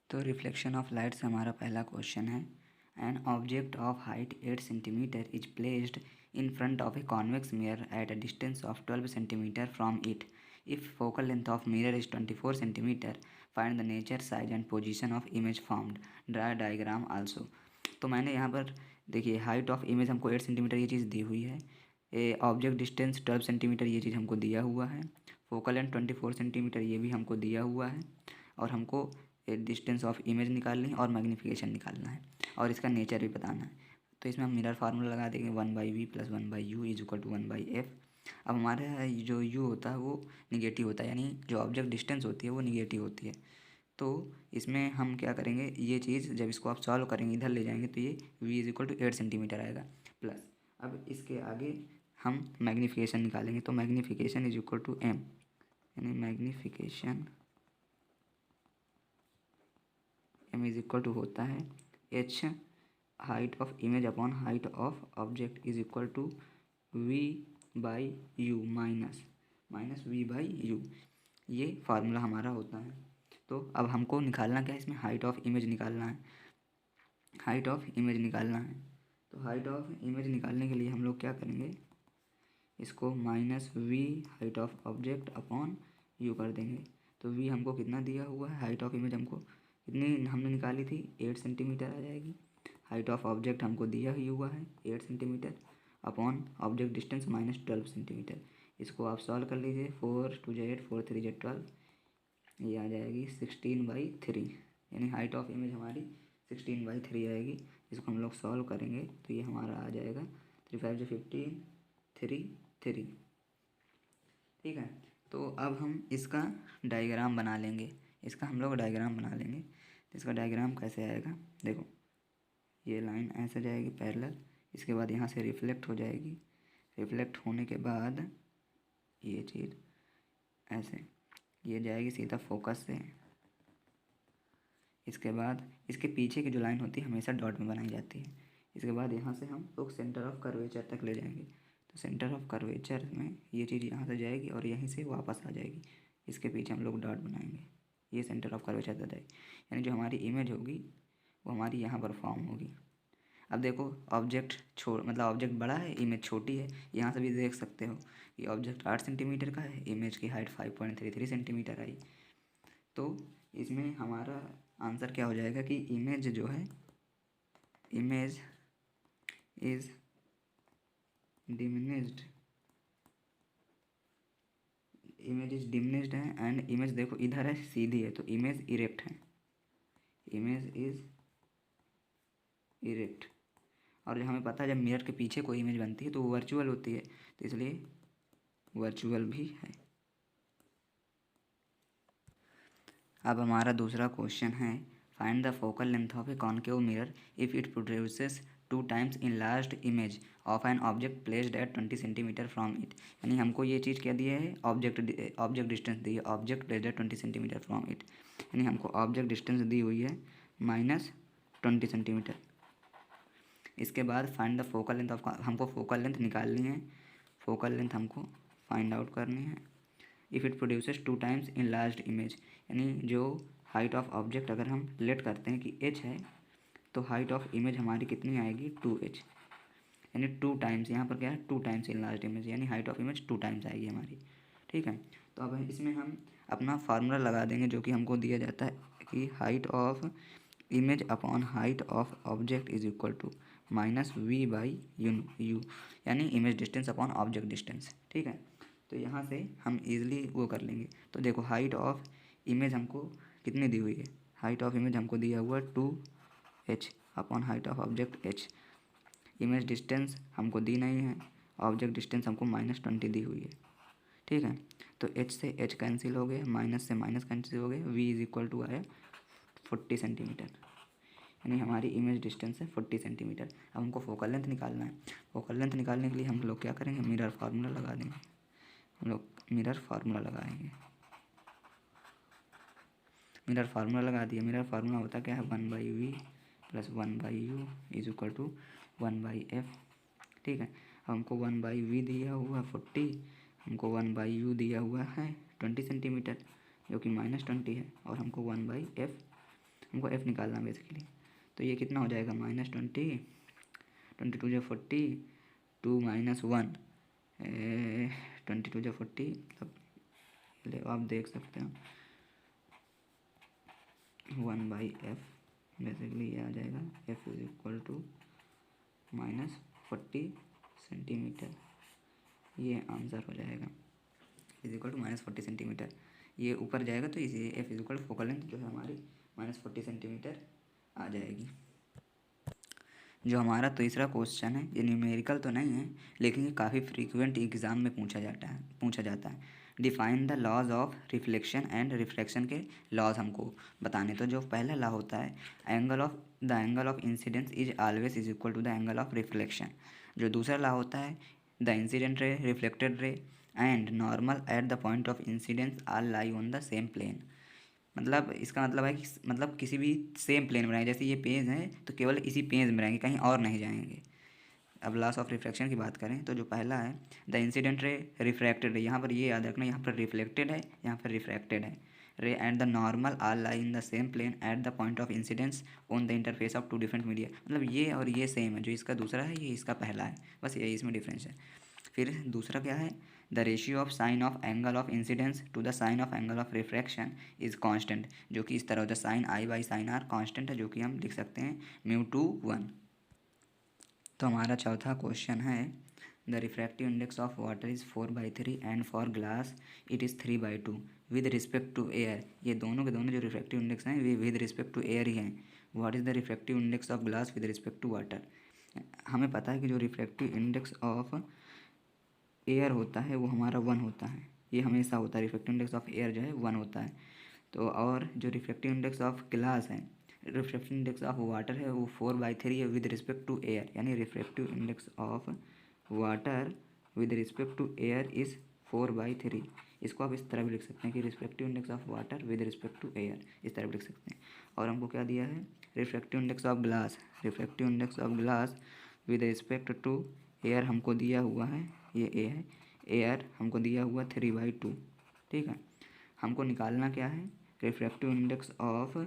तो reflection of light से हमारा पहला क्वेश्चन है, an object of height 8 centimetre is placed in front of a convex mirror at a distance of 12 centimetre from it. If focal length of mirror is 24 centimetre, find the nature, size and position of image formed. Draw diagram also. तो मैंने यहाँ पर देखिए height of image हमको 8 centimetre ये चीज़ दी हुई है, object distance 12 centimetre ये चीज़ हमको दिया हुआ है, फोकल लेंथ 24 सेंटीमीटर ये भी हमको दिया हुआ है, और हमको डिस्टेंस ऑफ इमेज निकालनी है और मैग्नीफिकेशन निकालना है और इसका नेचर भी बताना है. तो इसमें हम मिरर फार्मूला लगा देंगे 1/v + 1/u is equal to 1/f. अब हमारे जो u होता है वो निगेटिव होता है, यानी जो ऑब्जेक्ट डिस्टेंस होती है वो निगेटिव होती है. तो इसमें हम क्या करेंगे, ये चीज़ जब इसको आप सॉल्व करेंगे इधर ले जाएंगे तो ये v is equal to 8 centimetre आएगा प्लस. अब इसके आगे हम मैग्नीफिकेशन निकालेंगे, तो magnification is equal to m, यानी magnification m is equal to होता है h height of image upon height of object is equal to v/u minus v/u. ये फार्मूला हमारा होता है. तो अब हमको निकालना क्या है, इसमें हाइट ऑफ इमेज निकालना है. हाइट ऑफ इमेज निकालना है तो हाइट ऑफ इमेज निकालने के लिए हम लोग क्या करेंगे, इसको minus v height of object upon u कर देंगे. तो v हमको कितना दिया हुआ है, हाइट ऑफ इमेज हमको कितनी हमने निकाली थी 8 सेंटीमीटर आ जाएगी. हाइट ऑफ ऑब्जेक्ट हमको दिया ही हुआ है 8 centimetre upon object distance -12 centimetre. इसको आप सॉल्व कर लीजिए. 4 2 8 4 3 12, ये आ जाएगी 16/3, यानी हाइट ऑफ इमेज हमारी 16/3 आएगी. इसको हम लोग सॉल्व करेंगे तो ये हमारा आ जाएगा 3 5 15 3 3. ठीक है. तो अब हम इसका डायग्राम बना लेंगे, इसका हम लोग डायग्राम बना लेंगे. तो इसका डायग्राम कैसे आएगा, देखो ये लाइन ऐसे जाएगी पैरेलल, इसके बाद यहाँ से रिफ्लेक्ट हो जाएगी, रिफ्लेक्ट होने के बाद ये चीज़ ऐसे ये जाएगी सीधा फोकस से. इसके बाद इसके पीछे की जो लाइन होती है हमेशा डॉट में बनाई जाती है. इसके बाद यहाँ से हम लोग सेंटर ऑफ कर्वेचर तक ले जाएंगे. तो सेंटर ऑफ कर्वेचर में ये चीज़ यहाँ से जाएगी और यहीं से वापस आ जाएगी. इसके पीछे हम लोग डॉट बनाएंगे, ये सेंटर ऑफ कर्वेचर तक जाएगी, यानी जो हमारी इमेज होगी वो हमारी यहाँ पर फॉर्म होगी. अब देखो ऑब्जेक्ट मतलब ऑब्जेक्ट बड़ा है, इमेज छोटी है. यहाँ से भी देख सकते हो कि ऑब्जेक्ट 8 सेंटीमीटर का है, इमेज की हाइट 5.33 सेंटीमीटर आई. तो इसमें हमारा आंसर क्या हो जाएगा कि इमेज जो है, image is diminished, image is diminished है. एंड इमेज देखो इधर है सीधी है तो इमेज इरेक्ट है, इमेज इज इरेक्ट. और हमें पता है जब मिरर के पीछे कोई इमेज बनती है तो वो वर्चुअल होती है, तो इसलिए वर्चुअल भी है. अब हमारा दूसरा क्वेश्चन है, find the focal length of a concave mirror if it produces 2 times enlarged image of an object placed at 20 centimetre from it. यानी हमको ये चीज़ क्या दिया है, ऑब्जेक्ट डिस्टेंस दी है, object placed at 20 centimetre from it. यानी हमको ऑब्जेक्ट डिस्टेंस दी हुई है -20 सेंटीमीटर. इसके बाद find the focal length of, हमको फोकल लेंथ निकालनी है, फोकल लेंथ हमको फाइंड आउट करनी है. If it produces 2 times in large image, यानी जो हाइट ऑफ ऑब्जेक्ट अगर हम लेट करते हैं कि h है तो हाइट ऑफ इमेज हमारी कितनी आएगी 2h, यानी 2 टाइम्स, यहाँ पर क्या है 2 टाइम्स इन लार्ज इमेज, यानी हाइट ऑफ इमेज 2 टाइम्स आएगी हमारी. ठीक है. तो अब इसमें हम अपना फार्मूला लगा देंगे जो कि हमको दिया जाता है कि height of image upon height of object is equal to -v/u, यानी image distance upon object distance. ठीक है. तो यहाँ से हम इजीली वो कर लेंगे. तो देखो हाइट ऑफ इमेज हमको कितनी दी हुई है, हाइट ऑफ इमेज हमको दिया हुआ 2h upon height of object h. Image distance हमको दी नहीं है, ऑब्जेक्ट डिस्टेंस हमको -20 दी हुई है. ठीक है. तो h से h कैंसिल हो गए, माइनस से माइनस कैंसिल हो गए, v इज इक्वल टू आया 40 सेंटीमीटर, यानी हमारी इमेज डिस्टेंस है 40 सेंटीमीटर. अब हमको फोकल लेंथ निकालना है. फोकल लेंथ निकालने के लिए हम लोग क्या करेंगे, मिरर फार्मूला लगा देंगे. हम लोग मिरर फार्मूला लगाएंगे, मिरर फार्मूला लगा दिया. मिरर फार्मूला होता क्या है 1/v + 1/u is equal to 1/f. ठीक है. हमको 1/v दिया हुआ 40, हमको 1/u दिया हुआ है 20 सेंटीमीटर जो कि -20 है, और हमको 1/f हमको एफ़ निकालना बेसिकली। तो ये कितना हो जाएगा -20, 22 जो 40, 2 - 1, 22 जो 40, मतलब आप देख सकते हो 1/f बेसिकली ये आ जाएगा, f is equal to -40 centimetre. ये आंसर हो जाएगा, इज इक्वल टू -40 सेंटीमीटर। ये ऊपर जाएगा तो इसी F is equal focal length जो है हमारी -40 सेंटीमीटर आ जाएगी। जो हमारा तीसरा क्वेश्चन है, ये न्यूमेरिकल तो नहीं है लेकिन ये काफ़ी फ्रीक्वेंट एग्ज़ाम में पूछा जाता है। Define the laws of reflection and refraction के लॉज हमको बताने। तो जो पहला लॉ होता है, the angle of incidence is always is equal to the angle of reflection. जो दूसरा लॉ होता है, the incident ray, reflected ray and normal at the point of incidence are lie on the same plane. मतलब इसका मतलब है कि मतलब किसी भी सेम प्लेन में रहेंगे, जैसे ये पेज है तो केवल इसी पेज में रहेंगे, कहीं और नहीं जाएंगे। अब लॉस ऑफ रिफ्लेक्शन की बात करें तो जो पहला है, द इंसिडेंट रे, रिफ्रैक्टेड रे, यहाँ पर ये याद रखना, यहाँ पर रिफ्लेक्टेड है, यहाँ पर रिफ्रैक्टेड है। Ray and the normal are lie in the same plane at the point of incidence on the interface of two different media. मतलब ये और ये सेम है, जो इसका दूसरा है ये इसका पहला है, बस यही इसमें डिफरेंस है। फिर दूसरा क्या है, the ratio of sine of angle of incidence to the sine of angle of refraction is constant, जो कि इस तरह होता है, sine i by sine r constant है, जो कि हम लिख सकते हैं μ/1। तो हमारा चौथा क्वेश्चन है, the refractive index of water is 4/3 and for glass it is 3/2 with respect to air. ये दोनों के दोनों जो रिफ्रैक्टिव इंडेक्स हैं वे विद रिस्पेक्ट टू एयर ही हैं। What is the refractive index of glass with respect to water. हमें पता है कि जो रिफ्रैक्टिव इंडेक्स ऑफ एयर होता है वो हमारा 1 होता है, ये हमेशा होता है, रिफ्रैक्टिव इंडेक्स ऑफ एयर जो है 1 होता है। तो और जो रिफ्रैक्टिव इंडेक्स ऑफ ग्लास है, रिफ्रैक्टिव इंडेक्स ऑफ वाटर है वो 4/3 है विद रिस्पेक्ट टू एयर, यानी refractive index of water with respect to air is 4/3। इसको आप इस तरह भी लिख सकते हैं कि refractive index of water with respect to air, इस तरह भी लिख सकते हैं। और हमको क्या दिया है, refractive index of glass, refractive index of glass with respect to air हमको दिया हुआ है, ये ए है, एयर हमको दिया हुआ 3/2। ठीक है, हमको निकालना क्या है, refractive index of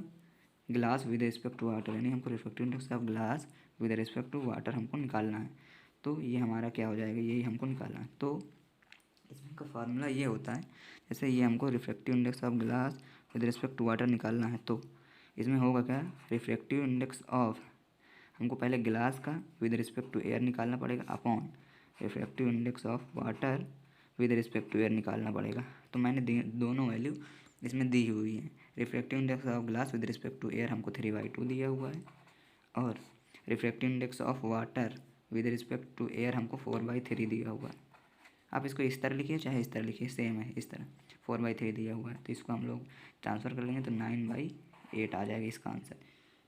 glass with respect to water, यानी हमको refractive index of glass with respect to water हमको निकालना है। तो ये हमारा क्या हो जाएगा, यही हमको निकालना है। तो इसमें का फार्मूला ये होता है, जैसे ये हमको refractive index of glass with respect to water निकालना है, तो इसमें होगा क्या, रिफ्रैक्टिव इंडेक्स ऑफ, हमको पहले ग्लास का विद रिस्पेक्ट टू एयर निकालना पड़ेगा upon refractive index of water with respect to air निकालना पड़ेगा। तो मैंने दोनों वैल्यू इसमें दी हुई है। Refractive index of glass with respect to air हमको 3/2 दिया हुआ है, और refractive index of water with respect to air हमको 4/3 दिया हुआ है। आप इसको इस तरह लिखिए चाहे इस तरह लिखिए, सेम है, इस तरह 4/3 दिया हुआ है, तो इसको हम लोग ट्रांसफ़र कर लेंगे तो 9/8 आ जाएगा इसका आंसर।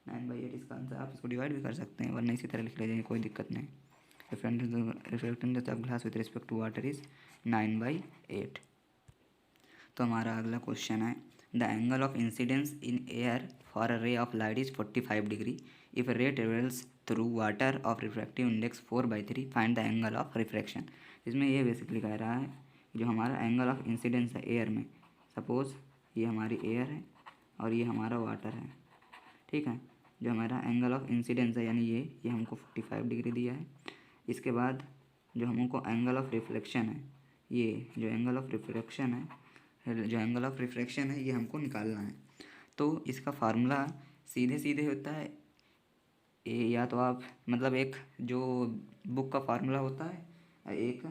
9/8 इसका आंसर। आप इसको डिवाइड भी कर सकते हैं, वरना इसी तरह लिख लीजिए, कोई दिक्कत नहीं। Refractive index of glass with respect to water is 9/8। तो हमारा अगला क्वेश्चन है, the angle of incidence in air for a ray of light is 45 degree if ray travels through water of refractive index 4/3 find the angle of refraction. इसमें ये basically कह रहा है जो हमारा एंगल ऑफ इंसिडेंस है air में, suppose ये हमारी एयर है और ये हमारा वाटर है, ठीक है। जो हमारा एंगल ऑफ इंसिडेंस है यानी ये हमको 45 डिग्री दिया है। इसके बाद जो हमको एंगल ऑफ रिफ्लेक्शन है, ये जो एंगल ऑफ रिफ्लेक्शन है, ये हमको निकालना है। तो इसका फार्मूला सीधे सीधे होता है, या तो आप मतलब एक जो बुक का फार्मूला होता है, एक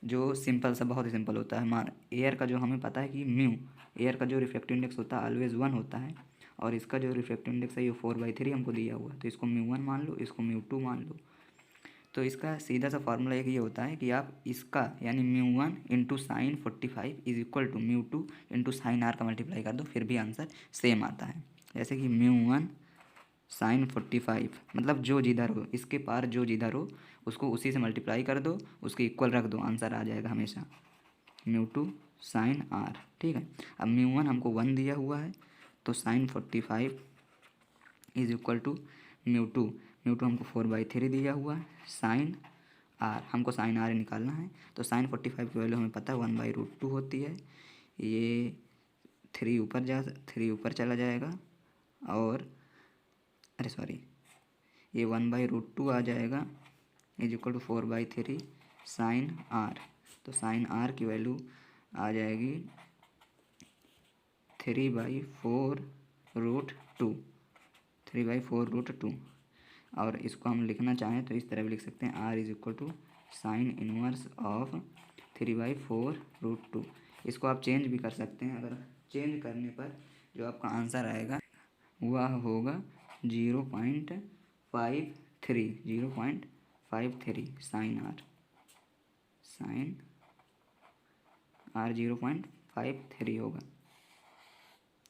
जो सिंपल सा बहुत ही सिंपल होता है। मान एयर का जो हमें पता है कि एयर का जो रिफ्रैक्टिव इंडेक्स होता है ऑलवेज 1 होता है, और इसका जो रिफ्रैक्टिव इंडेक्स है ये 4/3 हमको दिया हुआ है, तो इसको μ1 मान लो, इसको μ2 मान लो। तो इसका सीधा सा फार्मूला एक ये होता है कि आप इसका यानी μ1 into sine 45 is equal to μ2 into sine R का मल्टीप्लाई कर दो, फिर भी आंसर सेम आता है। जैसे कि μ1 साइन 45 मतलब जो जिधर हो, इसके पार जो जिधर हो उसको उसी से मल्टीप्लाई कर दो, उसके इक्वल रख दो, आंसर आ जाएगा हमेशा μ2 साइन आर। ठीक है, अब μ1 हमको 1 दिया हुआ है, तो साइन 45 इज इक्वल टू μ2 हमको 4/3 दिया हुआ है, साइन आर हमको साइन आर निकालना है। तो साइन 45 की वैल्यू हमें पता है 1/√2 होती है। ये 3 ऊपर चला जाएगा और अरे सॉरी, ये 1/√2 आ जाएगा is equal to 4/3 sine r. तो साइन आर की वैल्यू आ जाएगी 3/4√2, 3/4√2। और इसको हम लिखना चाहें तो इस तरह भी लिख सकते हैं, r is equal to sine inverse of 3/4√2। इसको आप चेंज भी कर सकते हैं। अगर चेंज करने पर जो आपका आंसर आएगा वह होगा 0.53 साइन आर 0.53 होगा,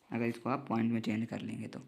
अगर इसको आप पॉइंट में चेंज कर लेंगे तो।